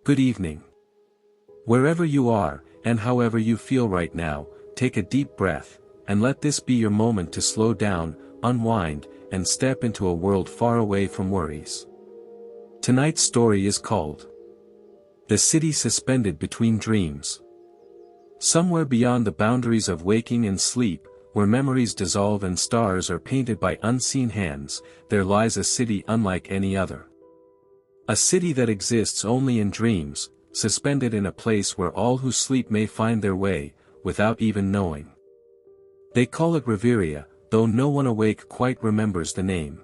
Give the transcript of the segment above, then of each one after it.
Good evening. Wherever you are, and however you feel right now, take a deep breath, and let this be your moment to slow down, unwind, and step into a world far away from worries. Tonight's story is called The City Suspended Between Dreams. Somewhere beyond the boundaries of waking and sleep, where memories dissolve and stars are painted by unseen hands, there lies a city unlike any other. A city that exists only in dreams, suspended in a place where all who sleep may find their way, without even knowing. They call it Reveria, though no one awake quite remembers the name.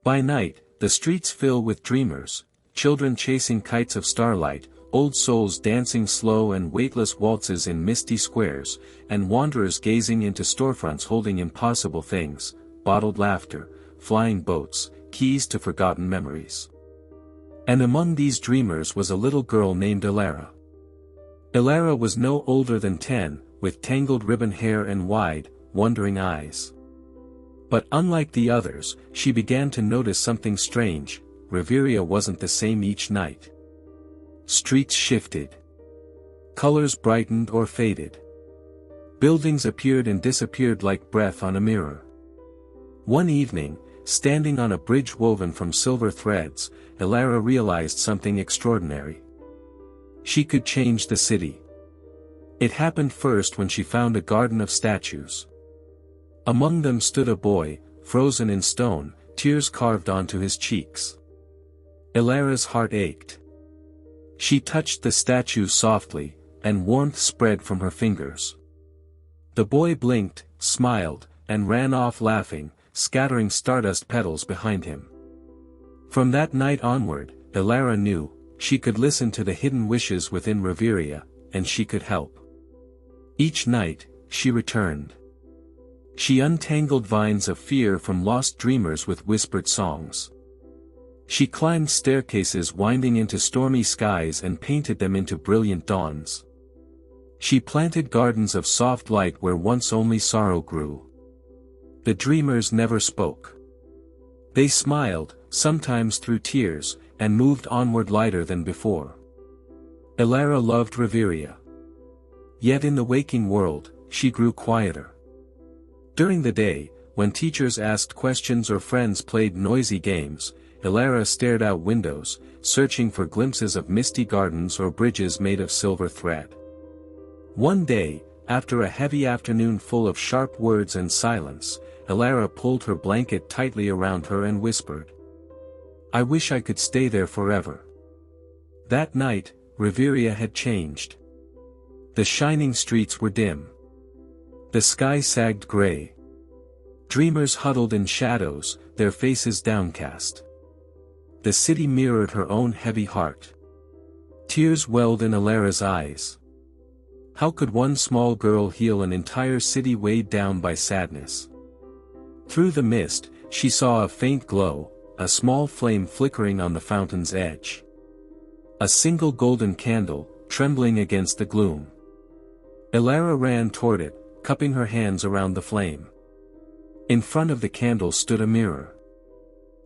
By night, the streets fill with dreamers, children chasing kites of starlight, old souls dancing slow and weightless waltzes in misty squares, and wanderers gazing into storefronts holding impossible things, bottled laughter, flying boats, keys to forgotten memories. And among these dreamers was a little girl named Elara. Elara was no older than 10, with tangled ribbon hair and wide, wondering eyes. But unlike the others, she began to notice something strange. Reveria wasn't the same each night. Streets shifted. Colors brightened or faded. Buildings appeared and disappeared like breath on a mirror. One evening, standing on a bridge woven from silver threads, Elara realized something extraordinary. She could change the city. It happened first when she found a garden of statues. Among them stood a boy, frozen in stone, tears carved onto his cheeks. Elara's heart ached. She touched the statue softly, and warmth spread from her fingers. The boy blinked, smiled, and ran off laughing, scattering stardust petals behind him. From that night onward, Elara knew, she could listen to the hidden wishes within Reveria, and she could help. Each night, she returned. She untangled vines of fear from lost dreamers with whispered songs. She climbed staircases winding into stormy skies and painted them into brilliant dawns. She planted gardens of soft light where once only sorrow grew. The dreamers never spoke. They smiled, sometimes through tears, and moved onward lighter than before. Elara loved Reveria. Yet in the waking world, she grew quieter. During the day, when teachers asked questions or friends played noisy games, Elara stared out windows, searching for glimpses of misty gardens or bridges made of silver thread. One day, after a heavy afternoon full of sharp words and silence, Elara pulled her blanket tightly around her and whispered, "I wish I could stay there forever." That night, Reveria had changed. The shining streets were dim. The sky sagged gray. Dreamers huddled in shadows, their faces downcast. The city mirrored her own heavy heart. Tears welled in Elara's eyes. How could one small girl heal an entire city weighed down by sadness? Through the mist, she saw a faint glow, a small flame flickering on the fountain's edge. A single golden candle, trembling against the gloom. Elara ran toward it, cupping her hands around the flame. In front of the candle stood a mirror.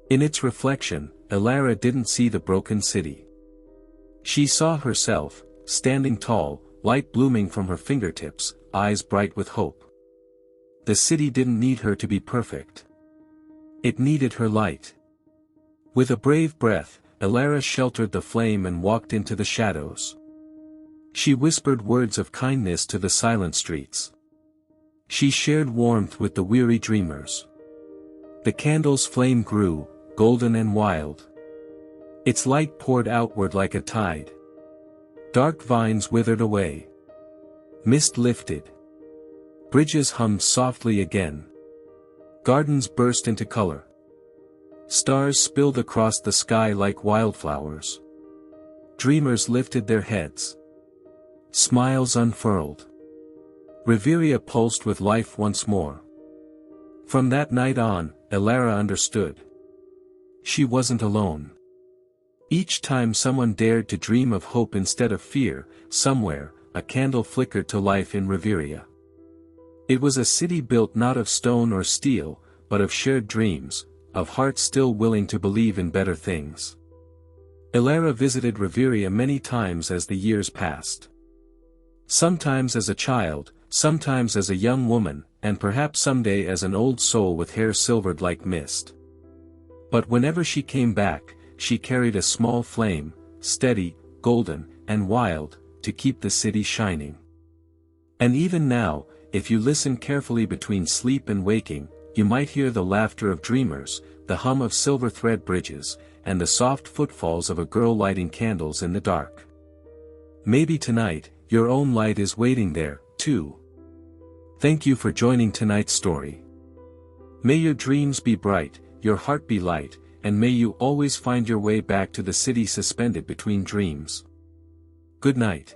In its reflection, Elara didn't see the broken city. She saw herself, standing tall, light blooming from her fingertips, eyes bright with hope. The city didn't need her to be perfect. It needed her light. With a brave breath, Elara sheltered the flame and walked into the shadows. She whispered words of kindness to the silent streets. She shared warmth with the weary dreamers. The candle's flame grew, golden and wild. Its light poured outward like a tide. Dark vines withered away. Mist lifted. Bridges hummed softly again. Gardens burst into color. Stars spilled across the sky like wildflowers. Dreamers lifted their heads. Smiles unfurled. Reveria pulsed with life once more. From that night on, Elara understood. She wasn't alone. Each time someone dared to dream of hope instead of fear, somewhere, a candle flickered to life in Reveria. It was a city built not of stone or steel, but of shared dreams, of hearts still willing to believe in better things. Ilara visited Reveria many times as the years passed. Sometimes as a child, sometimes as a young woman, and perhaps someday as an old soul with hair silvered like mist. But whenever she came back, she carried a small flame, steady, golden, and wild, to keep the city shining. And even now, if you listen carefully between sleep and waking, you might hear the laughter of dreamers, the hum of silver thread bridges, and the soft footfalls of a girl lighting candles in the dark. Maybe tonight, your own light is waiting there, too. Thank you for joining tonight's story. May your dreams be bright, your heart be light, and may you always find your way back to the city suspended between dreams. Good night.